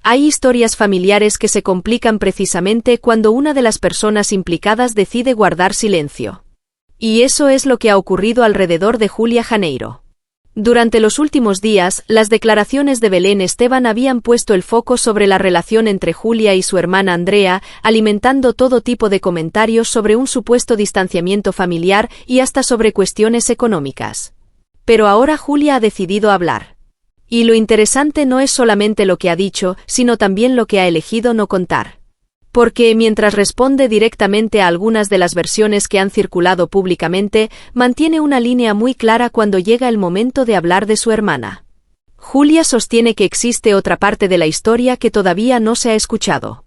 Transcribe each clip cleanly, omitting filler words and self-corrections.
Hay historias familiares que se complican precisamente cuando una de las personas implicadas decide guardar silencio. Y eso es lo que ha ocurrido alrededor de Julia Janeiro. Durante los últimos días, las declaraciones de Belén Esteban habían puesto el foco sobre la relación entre Julia y su hermana Andrea, alimentando todo tipo de comentarios sobre un supuesto distanciamiento familiar y hasta sobre cuestiones económicas. Pero ahora Julia ha decidido hablar. Y lo interesante no es solamente lo que ha dicho, sino también lo que ha elegido no contar. Porque mientras responde directamente a algunas de las versiones que han circulado públicamente, mantiene una línea muy clara cuando llega el momento de hablar de su hermana. Julia sostiene que existe otra parte de la historia que todavía no se ha escuchado.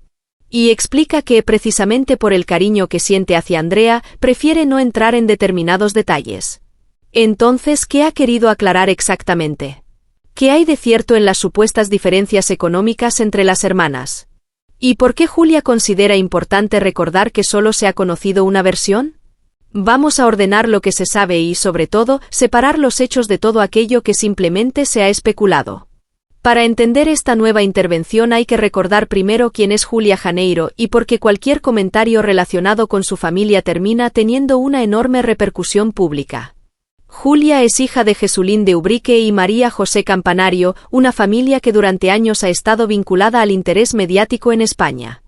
Y explica que, precisamente por el cariño que siente hacia Andrea, prefiere no entrar en determinados detalles. Entonces, ¿qué ha querido aclarar exactamente? ¿Qué hay de cierto en las supuestas diferencias económicas entre las hermanas? ¿Y por qué Julia considera importante recordar que solo se ha conocido una versión? Vamos a ordenar lo que se sabe y, sobre todo, separar los hechos de todo aquello que simplemente se ha especulado. Para entender esta nueva intervención hay que recordar primero quién es Julia Janeiro y por qué cualquier comentario relacionado con su familia termina teniendo una enorme repercusión pública. Julia es hija de Jesulín de Ubrique y María José Campanario, una familia que durante años ha estado vinculada al interés mediático en España.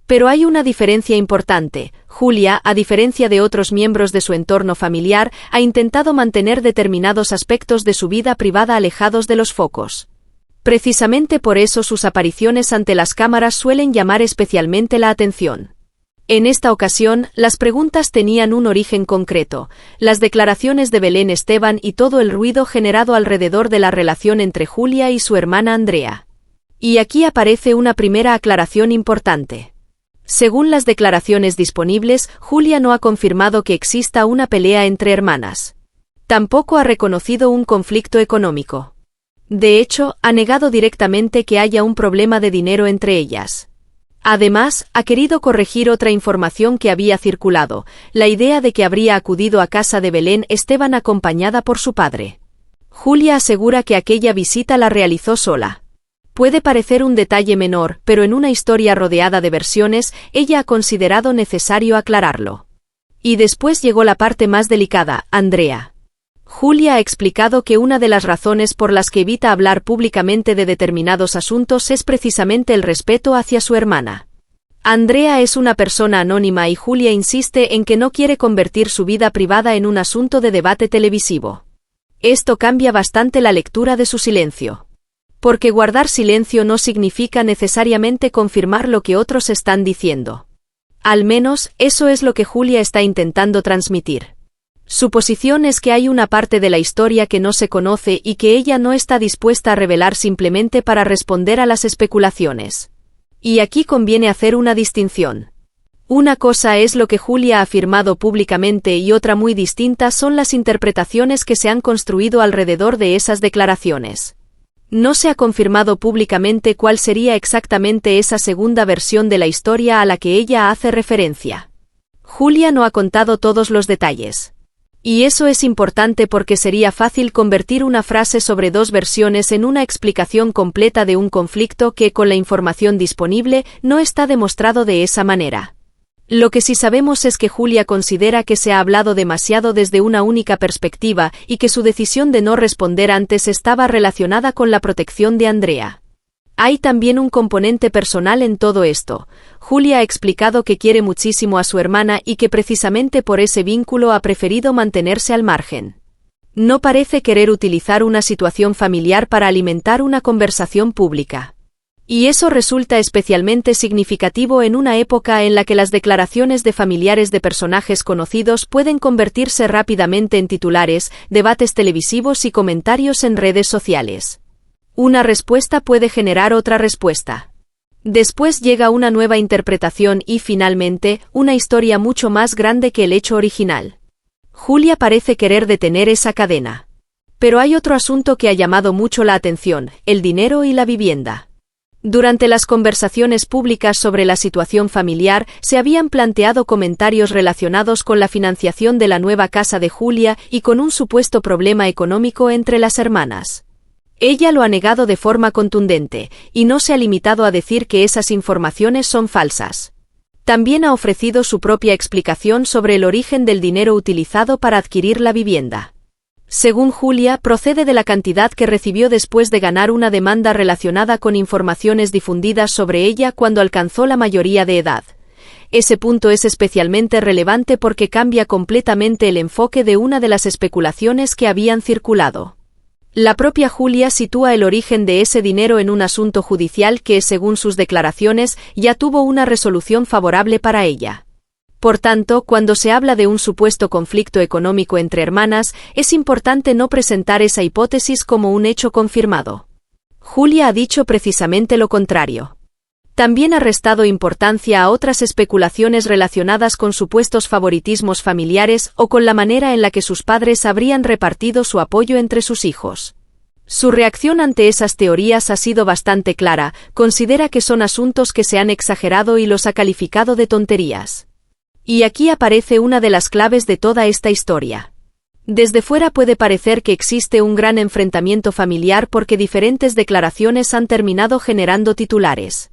Pero hay una diferencia importante. Julia, a diferencia de otros miembros de su entorno familiar, ha intentado mantener determinados aspectos de su vida privada alejados de los focos. Precisamente por eso sus apariciones ante las cámaras suelen llamar especialmente la atención. En esta ocasión, las preguntas tenían un origen concreto, las declaraciones de Belén Esteban y todo el ruido generado alrededor de la relación entre Julia y su hermana Andrea. Y aquí aparece una primera aclaración importante. Según las declaraciones disponibles, Julia no ha confirmado que exista una pelea entre hermanas. Tampoco ha reconocido un conflicto económico. De hecho, ha negado directamente que haya un problema de dinero entre ellas. Además, ha querido corregir otra información que había circulado, la idea de que habría acudido a casa de Belén Esteban acompañada por su padre. Julia asegura que aquella visita la realizó sola. Puede parecer un detalle menor, pero en una historia rodeada de versiones, ella ha considerado necesario aclararlo. Y después llegó la parte más delicada, Andrea. Julia ha explicado que una de las razones por las que evita hablar públicamente de determinados asuntos es precisamente el respeto hacia su hermana. Andrea es una persona anónima y Julia insiste en que no quiere convertir su vida privada en un asunto de debate televisivo. Esto cambia bastante la lectura de su silencio. Porque guardar silencio no significa necesariamente confirmar lo que otros están diciendo. Al menos, eso es lo que Julia está intentando transmitir. Su posición es que hay una parte de la historia que no se conoce y que ella no está dispuesta a revelar simplemente para responder a las especulaciones. Y aquí conviene hacer una distinción. Una cosa es lo que Julia ha afirmado públicamente y otra muy distinta son las interpretaciones que se han construido alrededor de esas declaraciones. No se ha confirmado públicamente cuál sería exactamente esa segunda versión de la historia a la que ella hace referencia. Julia no ha contado todos los detalles. Y eso es importante porque sería fácil convertir una frase sobre dos versiones en una explicación completa de un conflicto que, con la información disponible, no está demostrado de esa manera. Lo que sí sabemos es que Julia considera que se ha hablado demasiado desde una única perspectiva y que su decisión de no responder antes estaba relacionada con la protección de Andrea. Hay también un componente personal en todo esto. Julia ha explicado que quiere muchísimo a su hermana y que precisamente por ese vínculo ha preferido mantenerse al margen. No parece querer utilizar una situación familiar para alimentar una conversación pública. Y eso resulta especialmente significativo en una época en la que las declaraciones de familiares de personajes conocidos pueden convertirse rápidamente en titulares, debates televisivos y comentarios en redes sociales. Una respuesta puede generar otra respuesta. Después llega una nueva interpretación y, finalmente, una historia mucho más grande que el hecho original. Julia parece querer detener esa cadena. Pero hay otro asunto que ha llamado mucho la atención, el dinero y la vivienda. Durante las conversaciones públicas sobre la situación familiar, se habían planteado comentarios relacionados con la financiación de la nueva casa de Julia y con un supuesto problema económico entre las hermanas. Ella lo ha negado de forma contundente, y no se ha limitado a decir que esas informaciones son falsas. También ha ofrecido su propia explicación sobre el origen del dinero utilizado para adquirir la vivienda. Según Julia, procede de la cantidad que recibió después de ganar una demanda relacionada con informaciones difundidas sobre ella cuando alcanzó la mayoría de edad. Ese punto es especialmente relevante porque cambia completamente el enfoque de una de las especulaciones que habían circulado. La propia Julia sitúa el origen de ese dinero en un asunto judicial que, según sus declaraciones, ya tuvo una resolución favorable para ella. Por tanto, cuando se habla de un supuesto conflicto económico entre hermanas, es importante no presentar esa hipótesis como un hecho confirmado. Julia ha dicho precisamente lo contrario. También ha restado importancia a otras especulaciones relacionadas con supuestos favoritismos familiares o con la manera en la que sus padres habrían repartido su apoyo entre sus hijos. Su reacción ante esas teorías ha sido bastante clara, considera que son asuntos que se han exagerado y los ha calificado de tonterías. Y aquí aparece una de las claves de toda esta historia. Desde fuera puede parecer que existe un gran enfrentamiento familiar porque diferentes declaraciones han terminado generando titulares.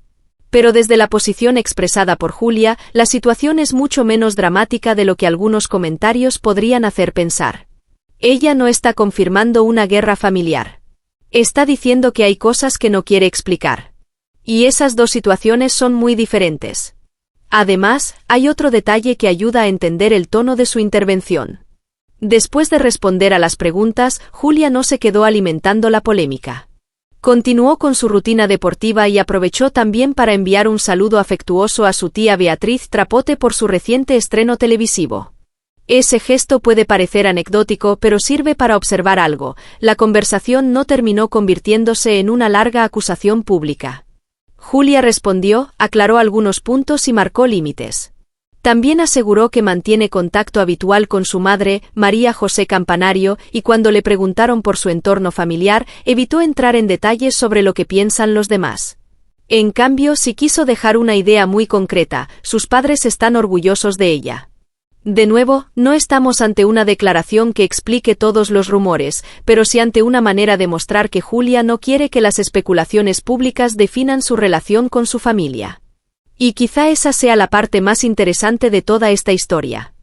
Pero desde la posición expresada por Julia, la situación es mucho menos dramática de lo que algunos comentarios podrían hacer pensar. Ella no está confirmando una guerra familiar. Está diciendo que hay cosas que no quiere explicar. Y esas dos situaciones son muy diferentes. Además, hay otro detalle que ayuda a entender el tono de su intervención. Después de responder a las preguntas, Julia no se quedó alimentando la polémica. Continuó con su rutina deportiva y aprovechó también para enviar un saludo afectuoso a su tía Beatriz Trapote por su reciente estreno televisivo. Ese gesto puede parecer anecdótico, pero sirve para observar algo: la conversación no terminó convirtiéndose en una larga acusación pública. Julia respondió, aclaró algunos puntos y marcó límites. También aseguró que mantiene contacto habitual con su madre, María José Campanario, y cuando le preguntaron por su entorno familiar, evitó entrar en detalles sobre lo que piensan los demás. En cambio, sí quiso dejar una idea muy concreta: sus padres están orgullosos de ella. De nuevo, no estamos ante una declaración que explique todos los rumores, pero sí ante una manera de mostrar que Julia no quiere que las especulaciones públicas definan su relación con su familia. Y quizá esa sea la parte más interesante de toda esta historia.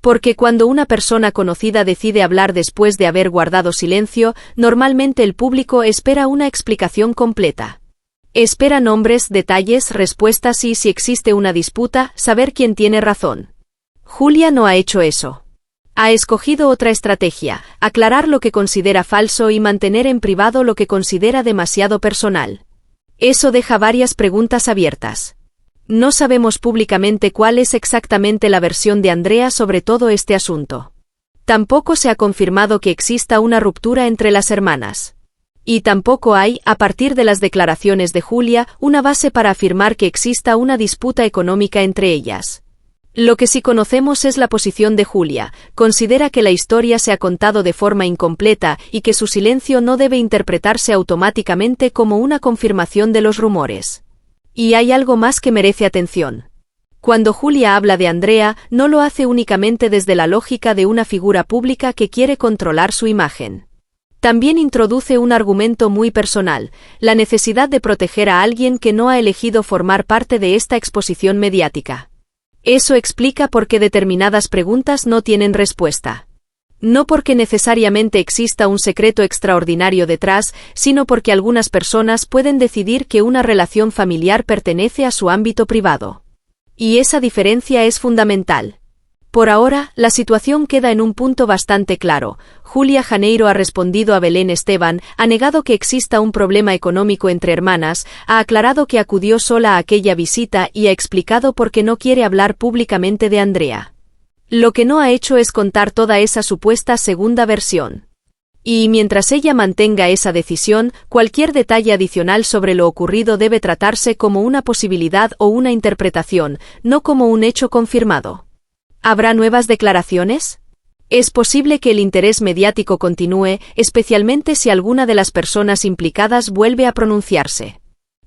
Porque cuando una persona conocida decide hablar después de haber guardado silencio, normalmente el público espera una explicación completa. Espera nombres, detalles, respuestas y, si existe una disputa, saber quién tiene razón. Julia no ha hecho eso. Ha escogido otra estrategia: aclarar lo que considera falso y mantener en privado lo que considera demasiado personal. Eso deja varias preguntas abiertas. No sabemos públicamente cuál es exactamente la versión de Andrea sobre todo este asunto. Tampoco se ha confirmado que exista una ruptura entre las hermanas. Y tampoco hay, a partir de las declaraciones de Julia, una base para afirmar que exista una disputa económica entre ellas. Lo que sí conocemos es la posición de Julia: considera que la historia se ha contado de forma incompleta y que su silencio no debe interpretarse automáticamente como una confirmación de los rumores. Y hay algo más que merece atención. Cuando Julia habla de Andrea, no lo hace únicamente desde la lógica de una figura pública que quiere controlar su imagen. También introduce un argumento muy personal: la necesidad de proteger a alguien que no ha elegido formar parte de esta exposición mediática. Eso explica por qué determinadas preguntas no tienen respuesta. No porque necesariamente exista un secreto extraordinario detrás, sino porque algunas personas pueden decidir que una relación familiar pertenece a su ámbito privado. Y esa diferencia es fundamental. Por ahora, la situación queda en un punto bastante claro. Julia Janeiro ha respondido a Belén Esteban, ha negado que exista un problema económico entre hermanas, ha aclarado que acudió sola a aquella visita y ha explicado por qué no quiere hablar públicamente de Andrea. Lo que no ha hecho es contar toda esa supuesta segunda versión. Y mientras ella mantenga esa decisión, cualquier detalle adicional sobre lo ocurrido debe tratarse como una posibilidad o una interpretación, no como un hecho confirmado. ¿Habrá nuevas declaraciones? Es posible que el interés mediático continúe, especialmente si alguna de las personas implicadas vuelve a pronunciarse.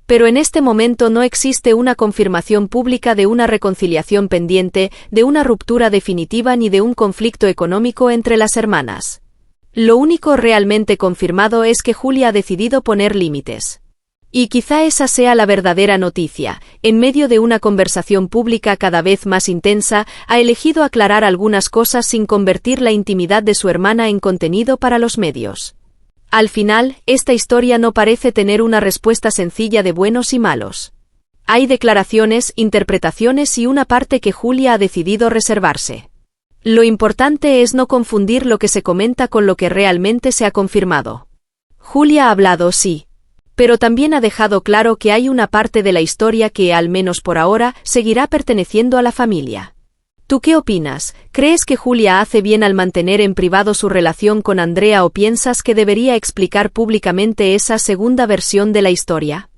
Pero en este momento no existe una confirmación pública de una reconciliación pendiente, de una ruptura definitiva ni de un conflicto económico entre las hermanas. Lo único realmente confirmado es que Julia ha decidido poner límites. Y quizá esa sea la verdadera noticia. En medio de una conversación pública cada vez más intensa, ha elegido aclarar algunas cosas sin convertir la intimidad de su hermana en contenido para los medios. Al final, esta historia no parece tener una respuesta sencilla de buenos y malos. Hay declaraciones, interpretaciones y una parte que Julia ha decidido reservarse. Lo importante es no confundir lo que se comenta con lo que realmente se ha confirmado. Julia ha hablado, sí. Pero también ha dejado claro que hay una parte de la historia que, al menos por ahora, seguirá perteneciendo a la familia. ¿Tú qué opinas? ¿Crees que Julia hace bien al mantener en privado su relación con Andrea o piensas que debería explicar públicamente esa segunda versión de la historia?